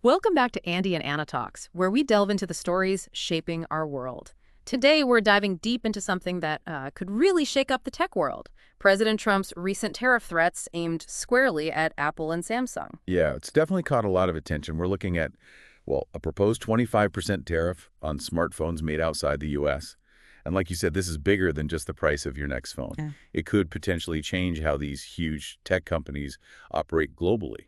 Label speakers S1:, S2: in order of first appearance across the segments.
S1: Welcome back to Andy and Anna Talks, where we delve into the stories shaping our world. Today, we're diving deep into something that could really shake up the tech world. President Trump's recent tariff threats aimed squarely at Apple and Samsung.
S2: Yeah, it's definitely caught a lot of attention. We're looking at, well, a proposed 25% tariff on smartphones made outside the U.S. And like you said, this is bigger than just the price of your next phone.
S1: Yeah.
S2: It could potentially change how these huge tech companies operate globally,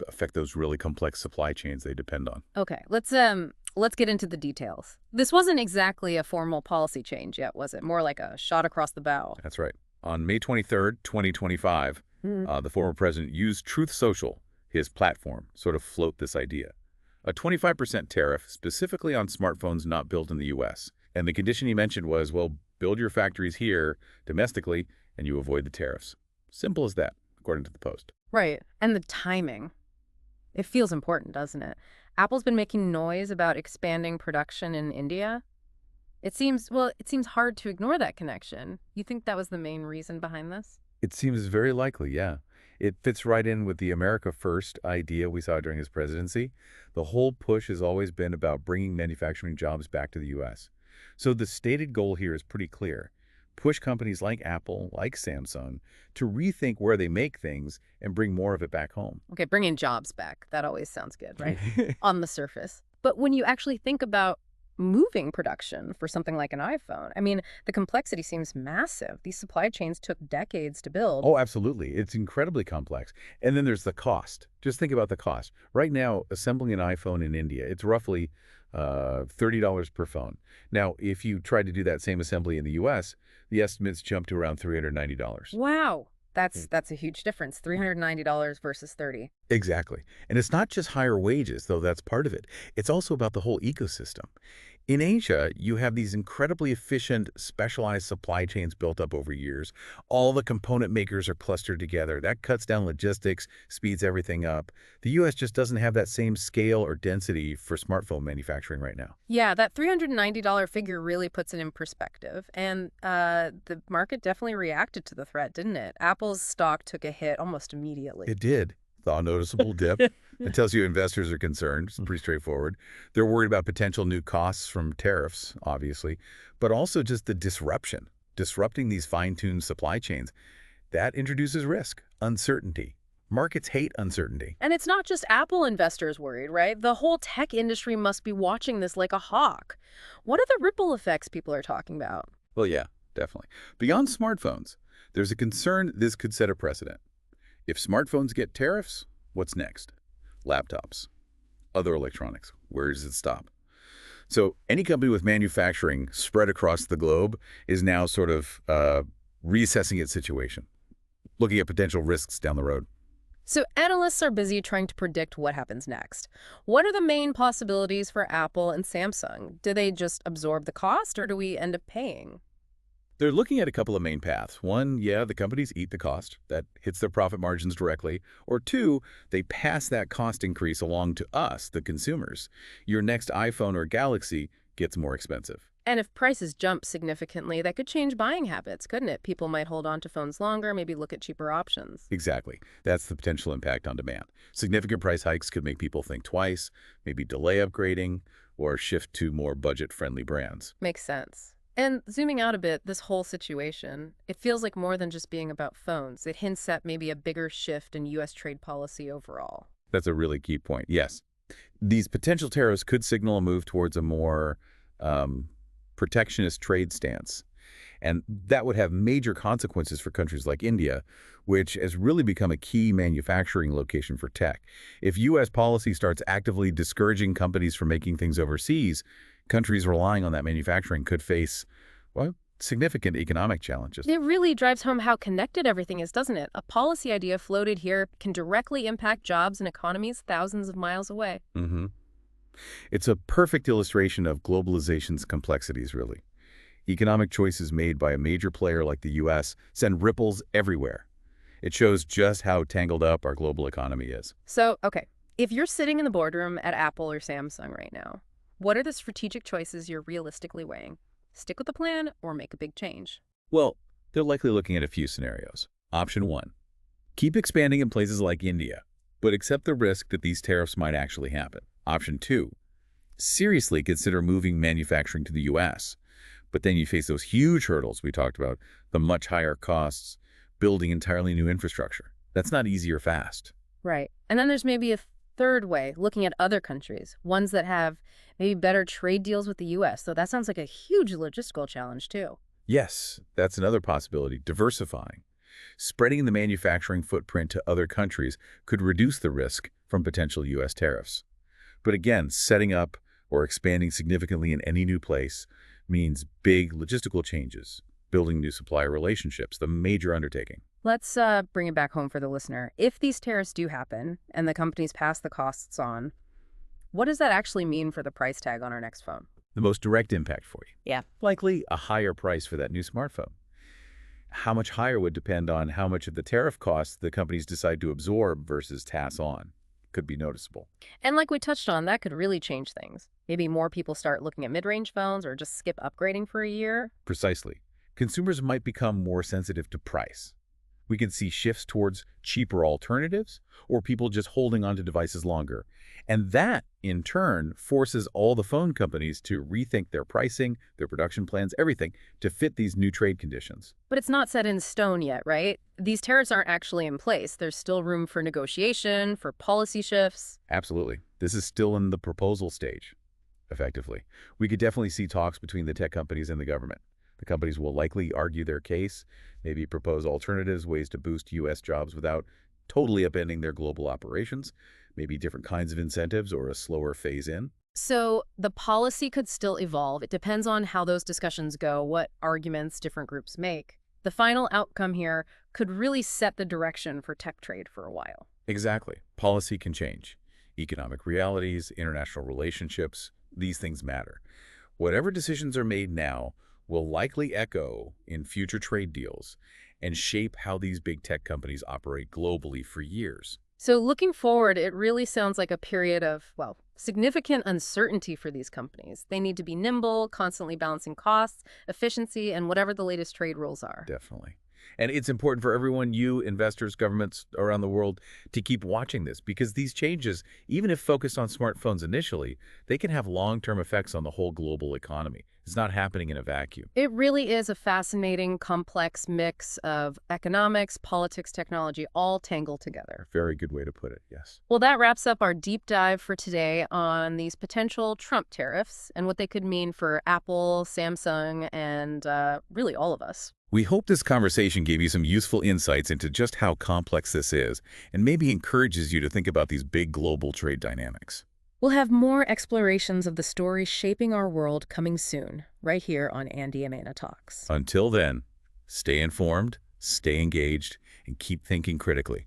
S2: affect those really complex supply chains they depend on.
S1: Okay, let's get into the details. This wasn't exactly a formal policy change yet, was it? More like a shot across the bow.
S2: That's right. On May 23rd, 2025, the former president used Truth Social, his platform, sort of float this idea. A 25% tariff specifically on smartphones not built in the U.S. And the condition he mentioned was, well, build your factories here domestically and you avoid the tariffs. Simple as that, according to the Post.
S1: Right, and the timing. It feels important, doesn't it? Apple's been making noise about expanding production in India. It seems hard to ignore that connection. You think that was the main reason behind this?
S2: It seems very likely, yeah. It fits right in with the America First idea we saw during his presidency. The whole push has always been about bringing manufacturing jobs back to the U.S. So the stated goal here is pretty clear. Push companies like Apple, like Samsung, to rethink where they make things and bring more of it back home.
S1: Okay, bringing jobs back. That always sounds good, right? On the surface. But when you actually think about moving production for something like an iPhone, I mean, the complexity seems massive. These supply chains took decades to build.
S2: Oh, absolutely. It's incredibly complex. And then there's the cost. Just think about the cost. Right now, assembling an iPhone in India, it's roughly $30 per phone. Now, if you try to do that same assembly in the U.S., the estimates jump to around $390.
S1: Wow. That's a huge difference. $390 versus 30.
S2: Exactly. And it's not just higher wages, though that's part of it. It's also about the whole ecosystem. In Asia, you have these incredibly efficient, specialized supply chains built up over years. All the component makers are clustered together. That cuts down logistics, speeds everything up. The U.S. just doesn't have that same scale or density for smartphone manufacturing right now.
S1: Yeah, that $390 figure really puts it in perspective. And the market definitely reacted to the threat, didn't it? Apple's stock took a hit almost immediately.
S2: It did. Thaw noticeable dip. It tells you investors are concerned. It's pretty straightforward. They're worried about potential new costs from tariffs, obviously, but also just the disrupting these fine-tuned supply chains. That introduces risk, uncertainty. Markets hate uncertainty.
S1: And it's not just Apple investors worried, right? The whole tech industry must be watching this like a hawk. What are the ripple effects people are talking about?
S2: Well, yeah, definitely. Beyond smartphones, there's a concern this could set a precedent. If smartphones get tariffs, what's next? Laptops, other electronics. Where does it stop? So any company with manufacturing spread across the globe is now sort of reassessing its situation, looking at potential risks down the road.
S1: So analysts are busy trying to predict what happens next. What are the main possibilities for Apple and Samsung? Do they just absorb the cost, or do we end up paying?
S2: They're looking at a couple of main paths. One, yeah, the companies eat the cost. That hits their profit margins directly. Or two, they pass that cost increase along to us, the consumers. Your next iPhone or Galaxy gets more expensive.
S1: And if prices jump significantly, that could change buying habits, couldn't it? People might hold on to phones longer, maybe look at cheaper options.
S2: Exactly. That's the potential impact on demand. Significant price hikes could make people think twice, maybe delay upgrading, or shift to more budget-friendly brands.
S1: Makes sense. And zooming out a bit, this whole situation, it feels like more than just being about phones. It hints at maybe a bigger shift in U.S. trade policy overall.
S2: That's a really key point, yes. These potential tariffs could signal a move towards a more protectionist trade stance. And that would have major consequences for countries like India, which has really become a key manufacturing location for tech. If U.S. policy starts actively discouraging companies from making things overseas, countries relying on that manufacturing could face, well, significant economic challenges.
S1: It really drives home how connected everything is, doesn't it? A policy idea floated here can directly impact jobs and economies thousands of miles away.
S2: It's a perfect illustration of globalization's complexities, really. Economic choices made by a major player like the U.S. send ripples everywhere. It shows just how tangled up our global economy is.
S1: So, okay, if you're sitting in the boardroom at Apple or Samsung right now, what are the strategic choices you're realistically weighing? Stick with the plan or make a big change?
S2: Well, they're likely looking at a few scenarios. Option 1, keep expanding in places like India, but accept the risk that these tariffs might actually happen. Option 2, seriously consider moving manufacturing to the U.S., but then you face those huge hurdles we talked about, the much higher costs, building entirely new infrastructure. That's not easy or fast.
S1: Right. And then there's maybe a third way, looking at other countries, ones that have maybe better trade deals with the U.S. So that sounds like a huge logistical challenge, too.
S2: Yes, that's another possibility, diversifying. Spreading the manufacturing footprint to other countries could reduce the risk from potential U.S. tariffs. But again, setting up or expanding significantly in any new place means big logistical changes, building new supplier relationships, the major undertaking.
S1: Let's bring it back home for the listener. If these tariffs do happen and the companies pass the costs on, what does that actually mean for the price tag on our next phone?
S2: The most direct impact for you.
S1: Yeah.
S2: Likely a higher price for that new smartphone. How much higher would depend on how much of the tariff costs the companies decide to absorb versus pass on. Could be noticeable.
S1: And like we touched on, that could really change things. Maybe more people start looking at mid-range phones or just skip upgrading for a year.
S2: Precisely. Consumers might become more sensitive to price. We can see shifts towards cheaper alternatives or people just holding onto devices longer. And that, in turn, forces all the phone companies to rethink their pricing, their production plans, everything, to fit these new trade conditions.
S1: But it's not set in stone yet, right? These tariffs aren't actually in place. There's still room for negotiation, for policy shifts.
S2: Absolutely. This is still in the proposal stage, effectively. We could definitely see talks between the tech companies and the government. The companies will likely argue their case, maybe propose alternatives, ways to boost U.S. jobs without totally upending their global operations, maybe different kinds of incentives or a slower phase-in.
S1: So the policy could still evolve. It depends on how those discussions go, what arguments different groups make. The final outcome here could really set the direction for tech trade for a while.
S2: Exactly. Policy can change. Economic realities, international relationships, these things matter. Whatever decisions are made now will likely echo in future trade deals and shape how these big tech companies operate globally for years.
S1: So looking forward, it really sounds like a period of, well, significant uncertainty for these companies. They need to be nimble, constantly balancing costs, efficiency, and whatever the latest trade rules are.
S2: Definitely. And it's important for everyone, you, investors, governments around the world, to keep watching this because these changes, even if focused on smartphones initially, they can have long-term effects on the whole global economy. It's not happening in a vacuum.
S1: It really is a fascinating, complex mix of economics, politics, technology, all tangled together.
S2: Very good way to put it, yes.
S1: Well, that wraps up our deep dive for today on these potential Trump tariffs and what they could mean for Apple, Samsung, and really all of us.
S2: We hope this conversation gave you some useful insights into just how complex this is and maybe encourages you to think about these big global trade dynamics.
S1: We'll have more explorations of the stories shaping our world coming soon, right here on Andy and Anna Talks.
S2: Until then, stay informed, stay engaged, and keep thinking critically.